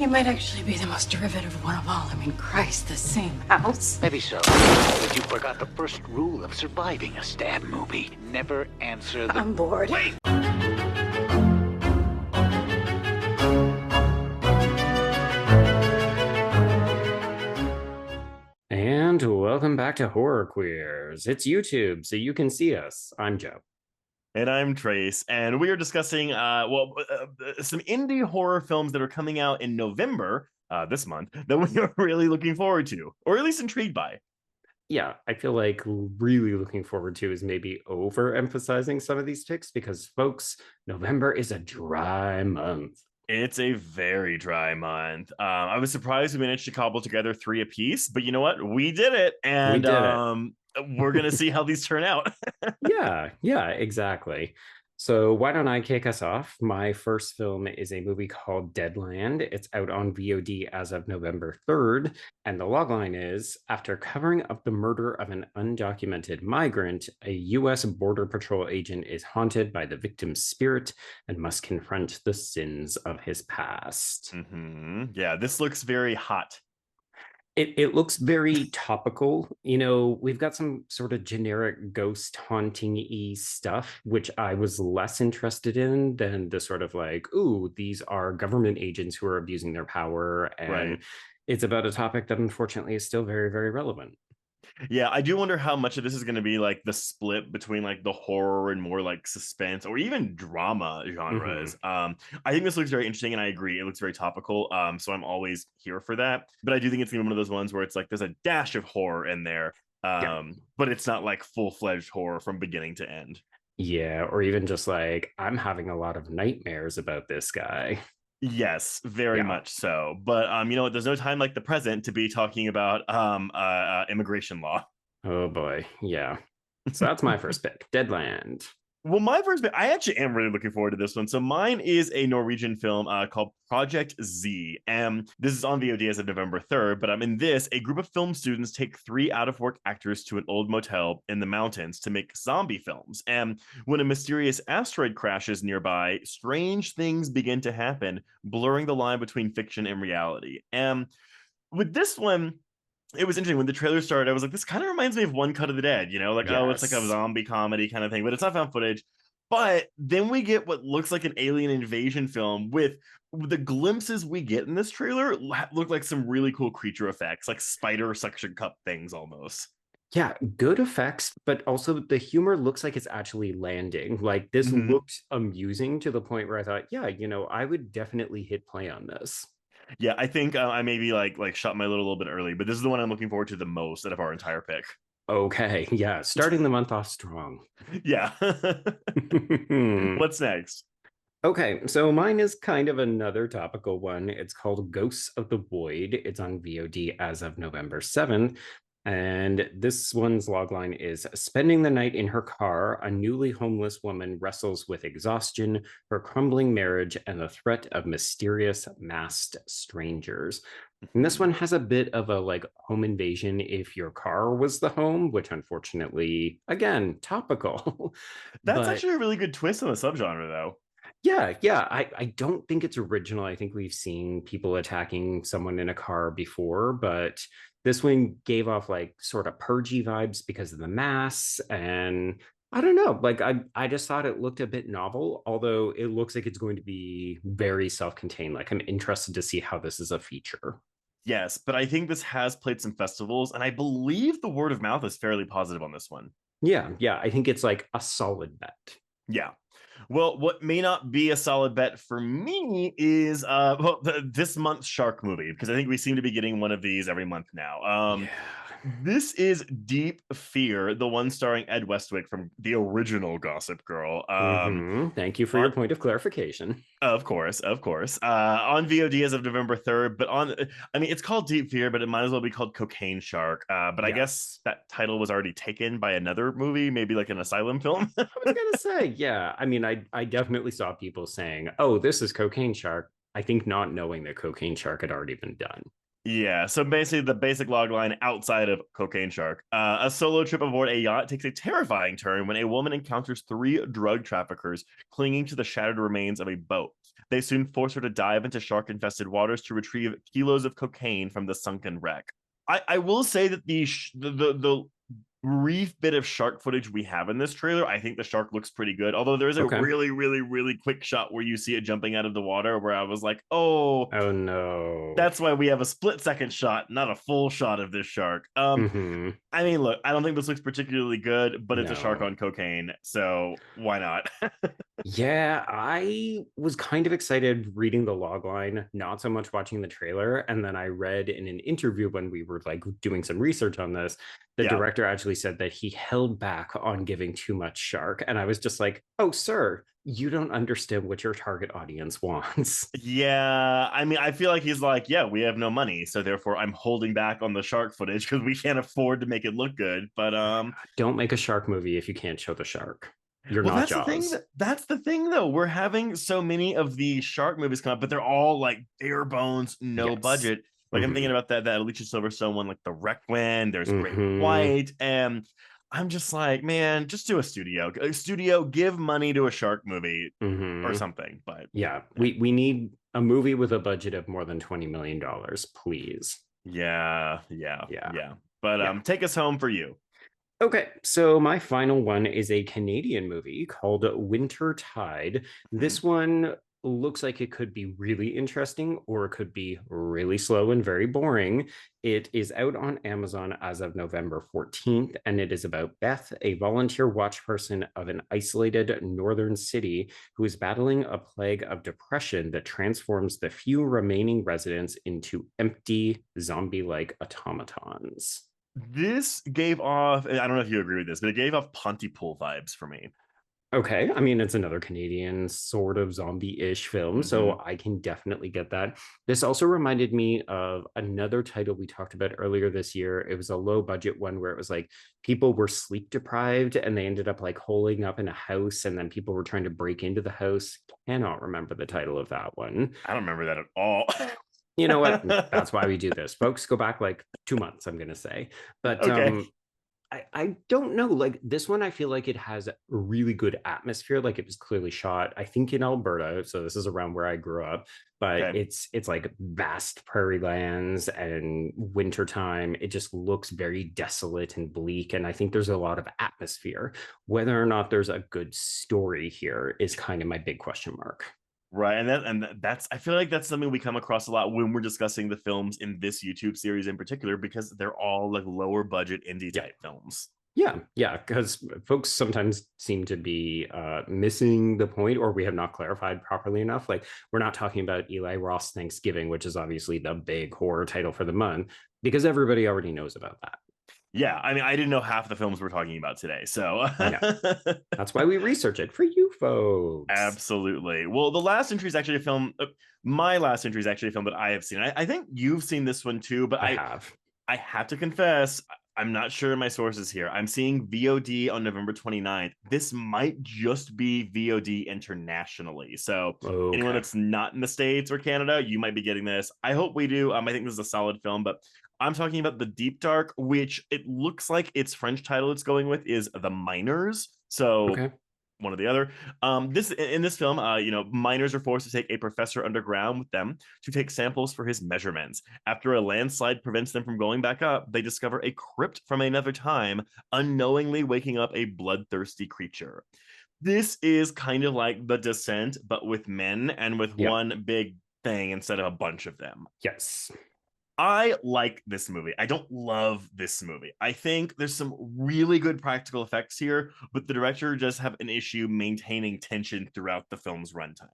You might actually be the most derivative one of all. I mean, Christ, the same house. Maybe so, but you forgot the first rule of surviving a stab movie. Never answer the... I'm bored. Wait! And welcome back to Horror Queers. It's YouTube, so you can see us. I'm Joe. And I'm Trace, and we are discussing some indie horror films that are coming out in November, this month, that we are really looking forward to, or at least intrigued by. Yeah, I feel like really looking forward to is maybe overemphasizing some of these picks because, folks, November is a dry month. It's a very dry month. I was surprised we managed to cobble together 3 apiece, but you know what? We did it, and we're going to see how these turn out. Yeah, exactly. So why don't I kick us off? My first film is a movie called Deadland. It's out on VOD as of November 3rd. And the logline is, after covering up the murder of an undocumented migrant, a U.S. Border Patrol agent is haunted by the victim's spirit and must confront the sins of his past. Mm-hmm. Yeah, this looks very hot. It looks very topical. You know, we've got some sort of generic ghost haunting-y stuff, which I was less interested in than the sort of like, ooh, these are government agents who are abusing their power. And right. It's about a topic that unfortunately is still very, very relevant. Yeah, I do wonder how much of this is going to be like the split between like the horror and more like suspense or even drama genres. I think this looks very interesting, and I agree, it looks very topical. So I'm always here for that. But I do think it's gonna be one of those ones where it's like there's a dash of horror in there, but it's not like full-fledged horror from beginning to end. Yeah, or even just like I'm having a lot of nightmares about this guy. Yes, very much so. But you know what? There's no time like the present to be talking about immigration law. Oh boy, yeah. So that's my first pick, Deadland. Well, my first pick, I actually am really looking forward to this one. So mine is a Norwegian film called Project Z. And this is on VOD as of November 3rd. But in this, a group of film students take 3 out-of-work actors to an old motel in the mountains to make zombie films. And when a mysterious asteroid crashes nearby, strange things begin to happen, blurring the line between fiction and reality. And with this one, it was interesting when the trailer started. I was like, this kind of reminds me of One Cut of the Dead, you know, like, oh, it's like a zombie comedy kind of thing, but it's not found footage. But then we get what looks like an alien invasion film with the glimpses we get in this trailer look like some really cool creature effects, like spider suction cup things almost. Yeah, good effects, but also the humor looks like it's actually landing. Like this looked amusing to the point where I thought, yeah, you know, I would definitely hit play on this. Yeah, I think I maybe like shot my load a little bit early, but this is the one I'm looking forward to the most out of our entire pick. Okay, yeah, starting the month off strong. Yeah. What's next? Okay, so mine is kind of another topical one. It's called Ghosts of the Void. It's on VOD as of November 7th. And this one's logline is, spending the night in her car, a newly homeless woman wrestles with exhaustion, her crumbling marriage, and the threat of mysterious masked strangers. And this one has a bit of a like home invasion if your car was the home, which unfortunately, again, topical. That's actually a really good twist on the subgenre, though. Yeah. I don't think it's original. I think we've seen people attacking someone in a car before, but this one gave off like sort of purgy vibes because of the masks. And I don't know, like I just thought it looked a bit novel, although it looks like it's going to be very self-contained. Like I'm interested to see how this is a feature. Yes, but I think this has played some festivals, and I believe the word of mouth is fairly positive on this one. Yeah, I think it's like a solid bet. Yeah. Well, what may not be a solid bet for me is this month's shark movie, because I think we seem to be getting one of these every month now. This is Deep Fear, the one starring Ed Westwick from the original Gossip Girl. Thank you for your point of clarification. Of course. On VOD as of November 3rd, but it's called Deep Fear, but it might as well be called Cocaine Shark. But I guess that title was already taken by another movie, maybe like an asylum film. I was gonna say, yeah. I mean, I definitely saw people saying, oh, this is Cocaine Shark. I think not knowing that Cocaine Shark had already been done. Yeah, so basically the basic log line outside of Cocaine Shark. A solo trip aboard a yacht takes a terrifying turn when a woman encounters three drug traffickers clinging to the shattered remains of a boat. They soon force her to dive into shark-infested waters to retrieve kilos of cocaine from the sunken wreck. I will say that the brief bit of shark footage we have in this trailer, I think the shark looks pretty good. Although there is a Okay. really, really, really quick shot where you see it jumping out of the water where I was like, oh, Oh no. that's why we have a split second shot, not a full shot of this shark. Hmm. I mean, look, I don't think this looks particularly good, but it's a shark No. on cocaine, so why not? Yeah, I was kind of excited reading the log line, not so much watching the trailer. And then I read in an interview when we were like doing some research on this, the Yeah. director actually said that he held back on giving too much shark. And I was just like, oh, sir, you don't understand what your target audience wants. Yeah, I mean, I feel like he's like, yeah, we have no money, so therefore I'm holding back on the shark footage because we can't afford to make it look good. But Don't make a shark movie if you can't show the shark. You're well, not that's the thing. Jaws. That's the thing, though. We're having so many of the shark movies come up, but they're all like bare bones, no Yes. budget. Like I'm thinking Hmm. about that Alicia Silverstone one, like The Requiem. There's Great Hmm. White, and I'm just like, man, just do a studio. A studio, give money to a shark movie or Hmm. something. But Yeah, we need a movie with a budget of more than $20 million, please. yeah, yeah, Yeah, yeah. But yeah. take us home for you. Okay, so my final one is a Canadian movie called Wintertide. Hmm. This one looks like it could be really interesting or it could be really slow and very boring. It is out on Amazon as of November 14th, and it is about Beth, a volunteer watch person of an isolated northern city who is battling a plague of depression that transforms the few remaining residents into empty, zombie like automatons. This gave off, I don't know if you agree with this, but it gave off Pontypool vibes for me. Okay, I mean, it's another Canadian sort of zombie-ish film, Hmm. so I can definitely get that. This also reminded me of another title we talked about earlier this year. It was a low budget one where it was like people were sleep deprived and they ended up like holing up in a house, and then people were trying to break into the house. Cannot remember the title of that one. I don't remember that at all. You know what? That's why we do this, folks. Go back like 2 months, I'm gonna say. But Okay. I don't know. Like this one, I feel like it has a really good atmosphere. Like it was clearly shot, I think, in Alberta. So this is around where I grew up. But Okay. it's like vast prairie lands and wintertime. It just looks very desolate and bleak. And I think there's a lot of atmosphere. Whether or not there's a good story here is kind of my big question mark. Right. And that's I feel like that's something we come across a lot when we're discussing the films in this YouTube series in particular, because they're all like lower budget indie Yeah. type films. Yeah, yeah, because folks sometimes seem to be missing the point, or we have not clarified properly enough. Like, we're not talking about Eli Ross Thanksgiving, which is obviously the big horror title for the month, because everybody already knows about that. Yeah. I mean, I didn't know half the films we're talking about today. So I know. That's why we research it for you folks. absolutely. Well, the last entry is actually a film. My last entry is actually a film that I have seen. I think you've seen this one too, but I have. I have to confess, I'm not sure my sources here. I'm seeing VOD on November 29th. This might just be VOD internationally. So anyone Okay. that's not in the States or Canada, you might be getting this. I hope we do. I think this is a solid film, but I'm talking about The Deep Dark, which it looks like its French title it's going with is The Miners. So Okay. one or the other. This in this film, miners are forced to take a professor underground with them to take samples for his measurements. After a landslide prevents them from going back up, they discover a crypt from another time, unknowingly waking up a bloodthirsty creature. This is kind of like The Descent, but with men and with Yep. one big thing instead of a bunch of them. Yes. I like this movie. I don't love this movie. I think there's some really good practical effects here, but the director just have an issue maintaining tension throughout the film's runtime.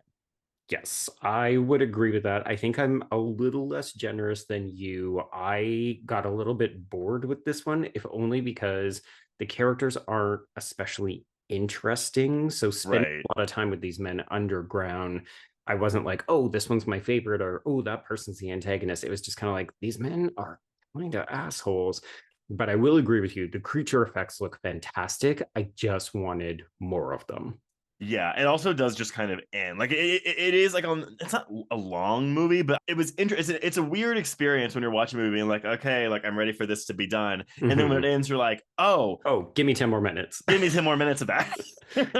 Yes, I would agree with that. I think I'm a little less generous than you. I got a little bit bored with this one, if only because the characters aren't especially interesting. So spending Right. a lot of time with these men underground, I wasn't like, oh, this one's my favorite, or oh, that person's the antagonist. It was just kind of like these men are kind of assholes. But I will agree with you. The creature effects look fantastic. I just wanted more of them. Yeah, it also does just kind of end. Like it is like it's not a long movie, but it was interesting. It's a weird experience when you're watching a movie and like, okay, like I'm ready for this to be done. And then when it ends, you're like, oh, give me 10 more minutes. Give me 10 more minutes of that.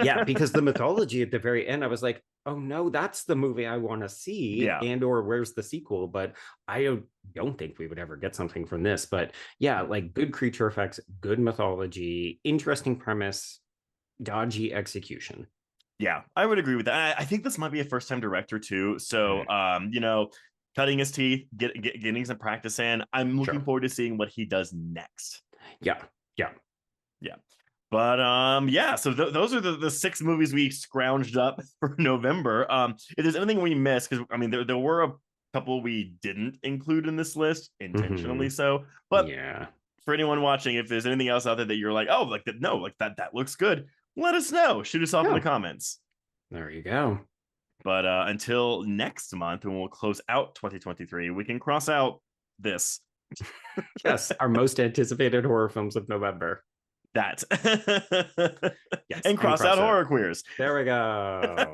Yeah, because the mythology at the very end, I was like, oh no, that's the movie I want to see. Yeah. And or where's the sequel? But I don't think we would ever get something from this. But yeah, like good creature effects, good mythology, interesting premise, dodgy execution. Yeah, I would agree with that. I think this might be a first-time director too. So, cutting his teeth, getting some practice in. I'm looking forward to seeing what he does next. Yeah. But yeah. So those are the 6 movies we scrounged up for November. If there's anything we missed, because I mean, there were a couple we didn't include in this list intentionally. So, but yeah, for anyone watching, if there's anything else out there that you're like, oh, like that, no, like that looks good, let us know. Shoot us off in the comments. There you go. But until next month, when we'll close out 2023, we can cross out this. Yes, our most anticipated horror films of November. That. Yes, and cross out horror queers. There we go.